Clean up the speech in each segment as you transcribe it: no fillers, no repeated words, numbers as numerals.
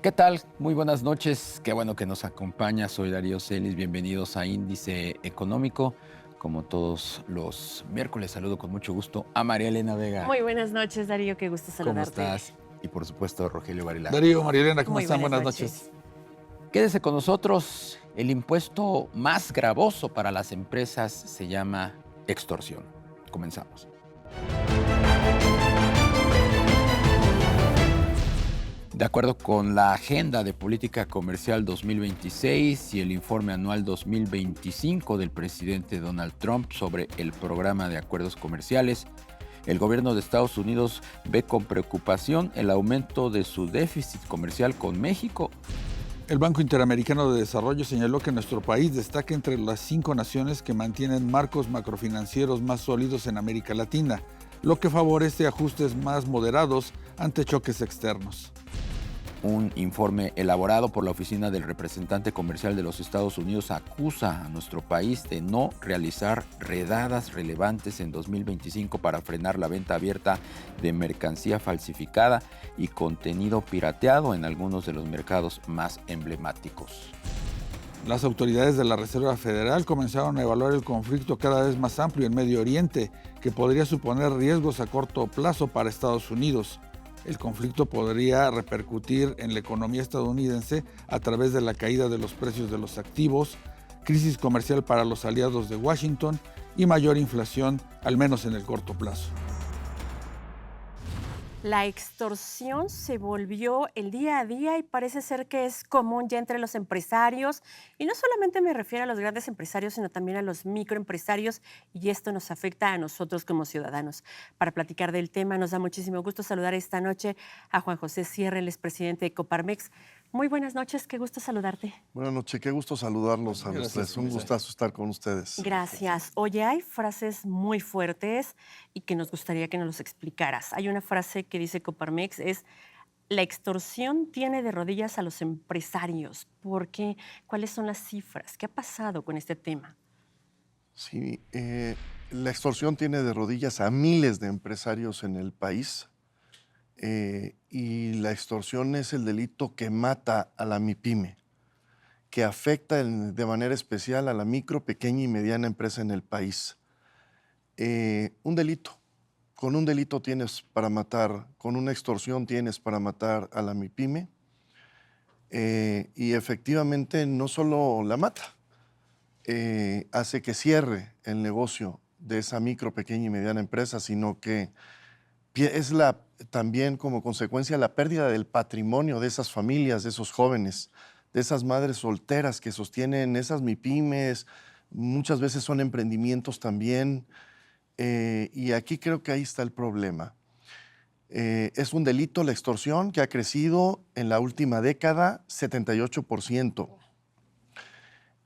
¿Qué tal? Muy buenas noches. Qué bueno que nos acompaña. Soy Darío Celis. Bienvenidos a Índice Económico. Como todos los miércoles, saludo con mucho gusto a María Elena Vega. Muy buenas noches, Darío, qué gusto ¿Cómo saludarte. estás? Y por supuesto, Rogelio Varela. Darío, María Elena, ¿cómo Muy están? buenas Buenas noches. noches. Quédese con nosotros. El impuesto más gravoso para las empresas se llama extorsión. Comenzamos. De acuerdo con la Agenda de Política Comercial 2026 y el informe anual 2025 del presidente Donald Trump sobre el programa de acuerdos comerciales, el gobierno de Estados Unidos ve con preocupación el aumento de su déficit comercial con México. El Banco Interamericano de Desarrollo señaló que nuestro país destaca entre las 5 naciones que mantienen marcos macrofinancieros más sólidos en América Latina, lo que favorece ajustes más moderados ante choques externos. Un informe elaborado por la Oficina del Representante Comercial de los Estados Unidos acusa a nuestro país de no realizar redadas relevantes en 2025 para frenar la venta abierta de mercancía falsificada y contenido pirateado en algunos de los mercados más emblemáticos. Las autoridades de la Reserva Federal comenzaron a evaluar el conflicto cada vez más amplio en Medio Oriente, que podría suponer riesgos a corto plazo para Estados Unidos. El conflicto podría repercutir en la economía estadounidense a través de la caída de los precios de los activos, crisis comercial para los aliados de Washington y mayor inflación, al menos en el corto plazo. La extorsión se volvió el día a día y parece ser que es común ya entre los empresarios. Y no solamente me refiero a los grandes empresarios, sino también a los microempresarios. Y esto nos afecta a nosotros como ciudadanos. Para platicar del tema, nos da muchísimo gusto saludar esta noche a Juan José Sierra, el expresidente de Coparmex. Muy buenas noches, qué gusto saludarte. Buenas noches, qué gusto saludarlos a los Gracias, tres. Un comisario. gustazo estar con ustedes. Gracias. Oye, hay frases muy fuertes y que nos gustaría que nos los explicaras. Hay una frase que dice Coparmex, es la extorsión tiene de rodillas a los empresarios. ¿Por qué? ¿Cuáles son las cifras? ¿Qué ha pasado con este tema? Sí, la extorsión tiene de rodillas a miles de empresarios en el país y la extorsión es el delito que mata a la MIPYME, que afecta de manera especial a la micro, pequeña y mediana empresa en el país. Un delito. Con un delito tienes para matar, con una extorsión tienes para matar a la MIPYME y efectivamente no solo la mata, hace que cierre el negocio de esa micro, pequeña y mediana empresa, sino que es también como consecuencia la pérdida del patrimonio de esas familias, de esos jóvenes, de esas madres solteras que sostienen esas MIPYMES, muchas veces son emprendimientos también, y aquí creo que ahí está el problema. Es un delito la extorsión que ha crecido en la última década 78%.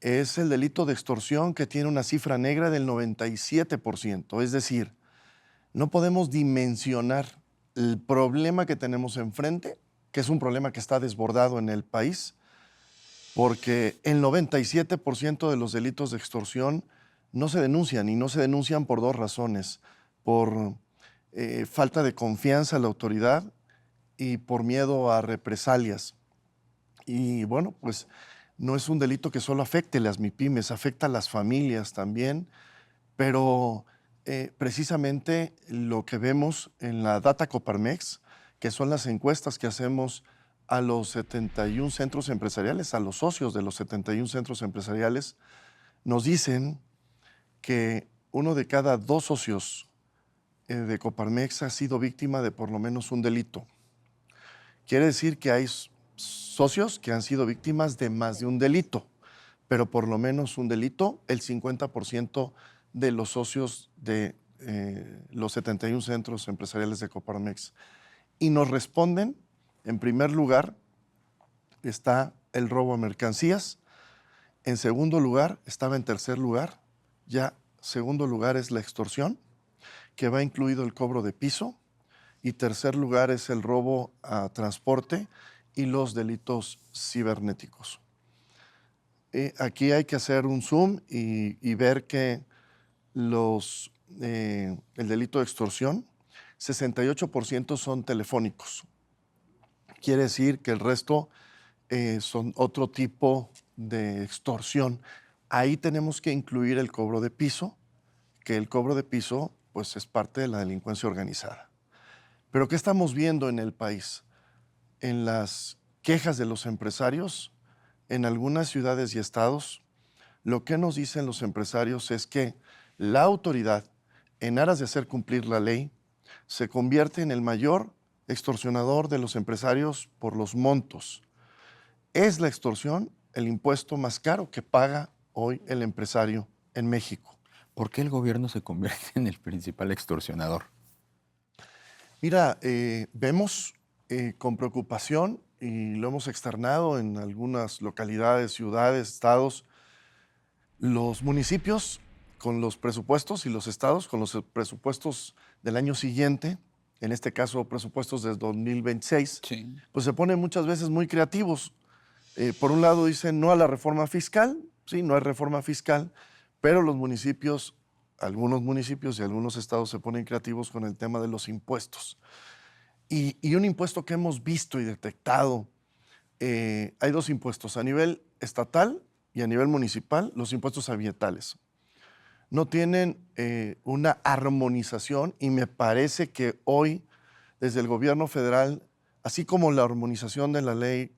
Es el delito de extorsión que tiene una cifra negra del 97%. Es decir, no podemos dimensionar el problema que tenemos enfrente, que es un problema que está desbordado en el país, porque el 97% de los delitos de extorsión no se denuncian y no se denuncian por dos razones, por falta de confianza en la autoridad y por miedo a represalias. Y bueno, pues no es un delito que solo afecte a las MIPYMES, afecta a las familias también, pero precisamente lo que vemos en la Data Coparmex, que son las encuestas que hacemos a los 71 centros empresariales, a los socios de los 71 centros empresariales, nos dicen que uno de cada 2 socios de Coparmex ha sido víctima de por lo menos un delito. Quiere decir que hay socios que han sido víctimas de más de un delito, pero por lo menos un delito, el 50% de los socios de los 71 centros empresariales de Coparmex. Y nos responden, en primer lugar, está el robo a mercancías, en segundo lugar, estaba en tercer lugar, ya segundo lugar es la extorsión, que va incluido el cobro de piso, y tercer lugar es el robo a transporte y los delitos cibernéticos. Aquí hay que hacer un zoom y ver que el delito de extorsión, 68% son telefónicos, quiere decir que el resto son otro tipo de extorsión. Ahí tenemos que incluir el cobro de piso, que el cobro de piso pues, es parte de la delincuencia organizada. Pero ¿qué estamos viendo en el país? En las quejas de los empresarios, en algunas ciudades y estados, lo que nos dicen los empresarios es que la autoridad, en aras de hacer cumplir la ley, se convierte en el mayor extorsionador de los empresarios por los montos. Es la extorsión el impuesto más caro que paga hoy el empresario en México. ¿Por qué el gobierno se convierte en el principal extorsionador? Mira, vemos con preocupación, y lo hemos externado en algunas localidades, ciudades, estados, los municipios con los presupuestos y los estados con los presupuestos del año siguiente, en este caso presupuestos de 2026, Sí. pues se ponen muchas veces muy creativos. Por un lado dicen no a la reforma fiscal, sí, no hay reforma fiscal, pero los municipios, algunos municipios y algunos estados se ponen creativos con el tema de los impuestos. Y un impuesto que hemos visto y detectado, hay dos impuestos, a nivel estatal y a nivel municipal, los impuestos ambientales. No tienen una armonización y me parece que hoy, desde el gobierno federal, así como la armonización de la ley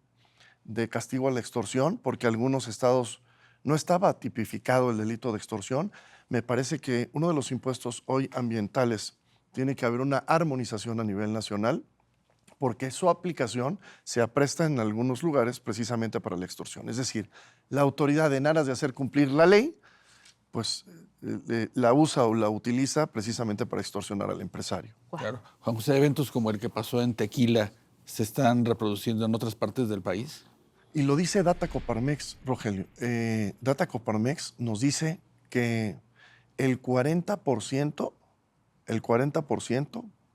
de castigo a la extorsión, porque algunos estados no estaba tipificado el delito de extorsión, me parece que uno de los impuestos hoy ambientales tiene que haber una armonización a nivel nacional, porque su aplicación se apresta en algunos lugares precisamente para la extorsión. Es decir, la autoridad, en aras de hacer cumplir la ley, pues la usa o la utiliza precisamente para extorsionar al empresario. Guau. Claro. Juan José, eventos como el que pasó en Tequila se están reproduciendo en otras partes del país. Y lo dice Data Coparmex, Rogelio. Data Coparmex nos dice que el 40%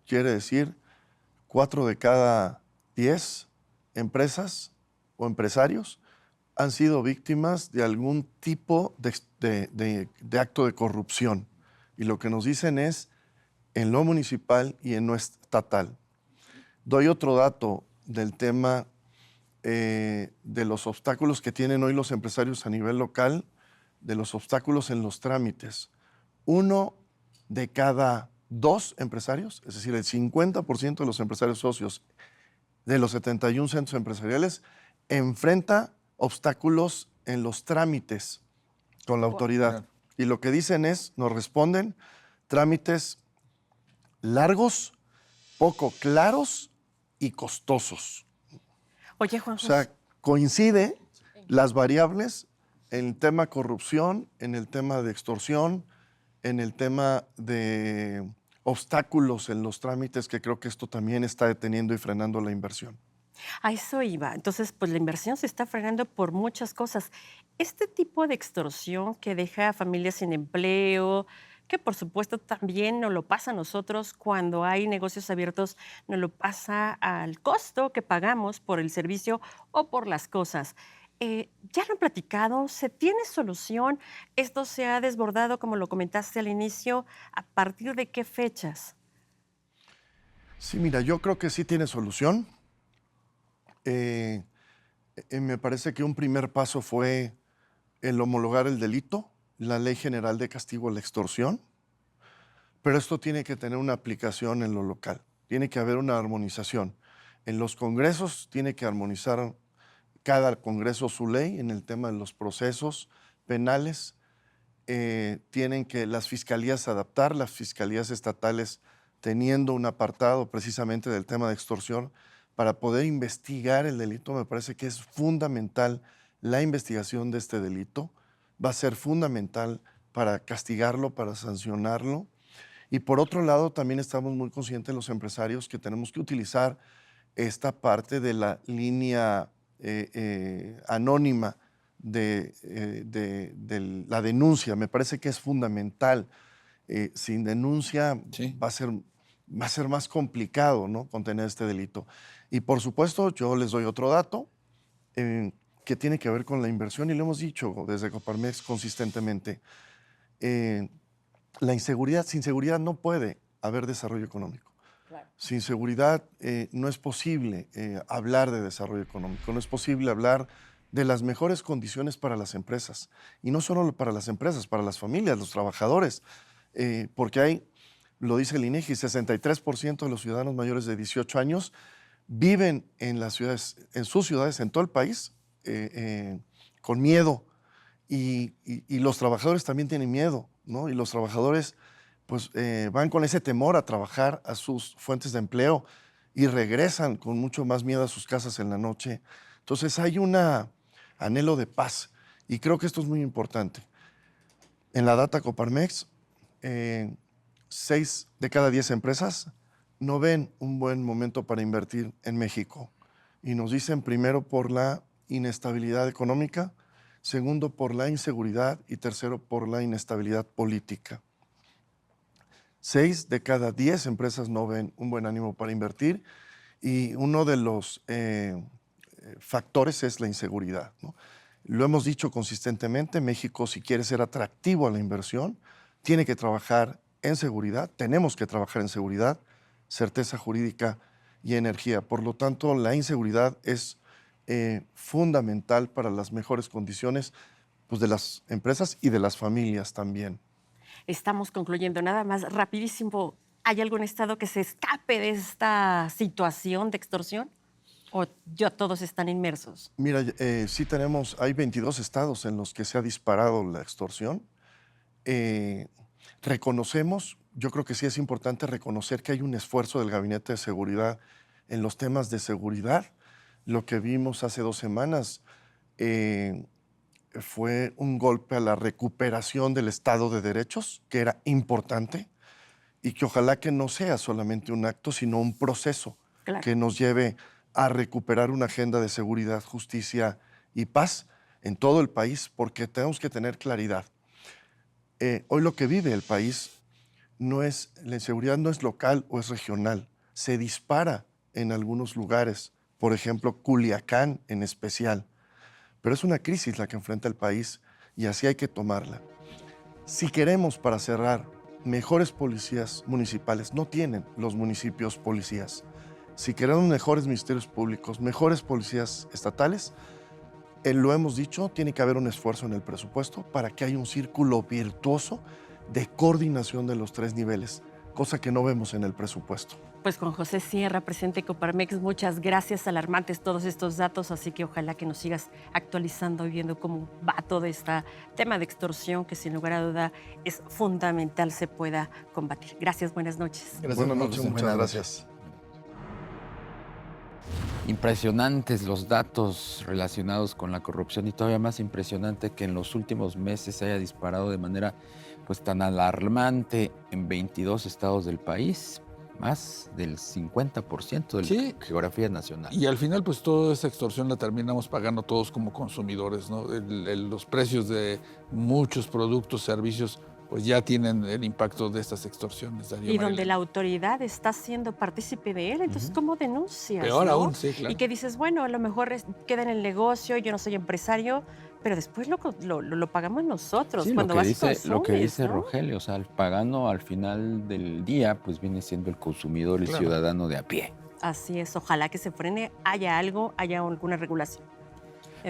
quiere decir 4 de cada 10 empresas o empresarios han sido víctimas de algún tipo de acto de corrupción. Y lo que nos dicen es en lo municipal y en lo estatal. Doy otro dato del tema de los obstáculos que tienen hoy los empresarios a nivel local, de los obstáculos en los trámites. 1 de cada 2 empresarios, es decir, el 50% de los empresarios socios de los 71 centros empresariales, enfrenta obstáculos en los trámites con la autoridad. Claro. Y lo que dicen es, nos responden, trámites largos, poco claros y costosos. Oye, Juan O sea, coincide las variables en el tema corrupción, en el tema de extorsión, en el tema de obstáculos en los trámites, que creo que esto también está deteniendo y frenando la inversión. a eso iba. Entonces, pues la inversión se está frenando por muchas cosas. Este tipo de extorsión que deja a familias sin empleo, que por supuesto también nos lo pasa a nosotros cuando hay negocios abiertos, nos lo pasa al costo que pagamos por el servicio o por las cosas. ¿Ya lo han platicado? ¿Se tiene solución? ¿Esto se ha desbordado, como lo comentaste al inicio? ¿A partir de qué fechas? Sí, mira, yo creo que sí tiene solución. Me parece que un primer paso fue el homologar el delito, la Ley General de Castigo a la Extorsión, pero esto tiene que tener una aplicación en lo local, tiene que haber una armonización. En los congresos tiene que armonizar cada congreso su ley en el tema de los procesos penales. Tienen que las fiscalías adaptar, las fiscalías estatales teniendo un apartado precisamente del tema de extorsión para poder investigar el delito. Me parece que es fundamental la investigación de este delito, va a ser fundamental para castigarlo, para sancionarlo. Y por otro lado, también estamos muy conscientes los empresarios que tenemos que utilizar esta parte de la línea anónima de la denuncia. Me parece que es fundamental. Sin denuncia Sí. va a ser más complicado, ¿no?, contener este delito. Y por supuesto, yo les doy otro dato que tiene que ver con la inversión, y lo hemos dicho desde Coparmex consistentemente. La inseguridad, sin seguridad no puede haber desarrollo económico. Claro. Sin seguridad no es posible hablar de desarrollo económico, no es posible hablar de las mejores condiciones para las empresas. Y no solo para las empresas, para las familias, los trabajadores, porque hay, lo dice el INEGI, 63% de los ciudadanos mayores de 18 años viven en las ciudades, en sus ciudades, en todo el país, con miedo. Y los trabajadores también tienen miedo, ¿no? Y los trabajadores pues van con ese temor a trabajar a sus fuentes de empleo y regresan con mucho más miedo a sus casas en la noche. Entonces hay un anhelo de paz y creo que esto es muy importante. En la data Coparmex, 6 de cada 10 empresas no ven un buen momento para invertir en México. Y nos dicen primero por la inestabilidad económica, segundo por la inseguridad y tercero por la inestabilidad política. 6 de cada 10 empresas no ven un buen ánimo para invertir y uno de los factores es la inseguridad, ¿no? Lo hemos dicho consistentemente, México, si quiere ser atractivo a la inversión, tiene que trabajar en seguridad, tenemos que trabajar en seguridad, certeza jurídica y energía. Por lo tanto, la inseguridad es fundamental para las mejores condiciones pues, de las empresas y de las familias también. Estamos concluyendo. Nada más, rapidísimo, ¿hay algún estado que se escape de esta situación de extorsión? ¿O ya todos están inmersos? Mira, sí tenemos, hay 22 estados en los que se ha disparado la extorsión. Reconocemos, yo creo que sí es importante reconocer que hay un esfuerzo del Gabinete de Seguridad en los temas de seguridad. Lo que vimos hace 2 semanas fue un golpe a la recuperación del Estado de Derechos, que era importante, y que ojalá que no sea solamente un acto, sino un proceso Claro. que nos lleve a recuperar una agenda de seguridad, justicia y paz en todo el país, porque tenemos que tener claridad. Hoy lo que vive el país no es, la inseguridad no es local o es regional, se dispara en algunos lugares, por ejemplo, Culiacán en especial. Pero es una crisis la que enfrenta el país y así hay que tomarla. Si queremos, para cerrar, mejores policías municipales, no tienen los municipios policías. Si queremos mejores ministerios públicos, mejores policías estatales, lo hemos dicho, tiene que haber un esfuerzo en el presupuesto para que haya un círculo virtuoso de coordinación de los 3 niveles, cosa que no vemos en el presupuesto. Pues con José Sierra, presidente de Coparmex, muchas gracias. Alarmantes todos estos datos, así que ojalá que nos sigas actualizando y viendo cómo va todo este tema de extorsión que sin lugar a duda es fundamental se pueda combatir. Gracias, buenas noches. Buenas noches, muchas gracias. Impresionantes los datos relacionados con la corrupción y todavía más impresionante que en los últimos meses se haya disparado de manera pues tan alarmante en 22 estados del país, más del 50% de la geografía nacional. Y al final pues toda esa extorsión la terminamos pagando todos como consumidores, ¿no? Los precios de muchos productos, servicios pues ya tienen el impacto de estas extorsiones. Y donde la autoridad está siendo partícipe de él, entonces ¿cómo denuncias? Peor ¿no? aún, sí, claro. Y que dices, bueno, a lo mejor queda en el negocio, yo no soy empresario, pero después lo pagamos nosotros. Sí, cuando lo que consumes, dice ¿no? Rogelio, o sea, el pagano al final del día pues viene siendo el consumidor, el ciudadano de a pie. Así es, ojalá que se frene, haya alguna regulación.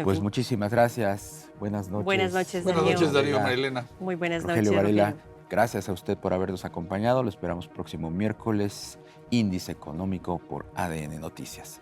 Pues muchísimas gracias. Buenas noches. Buenas noches, Buenas Darío. noches, Darío, Marilena. Muy buenas Rogelio noches, Varela, Rogelio. gracias a usted por habernos acompañado. Lo esperamos próximo miércoles. Índice Económico por ADN Noticias.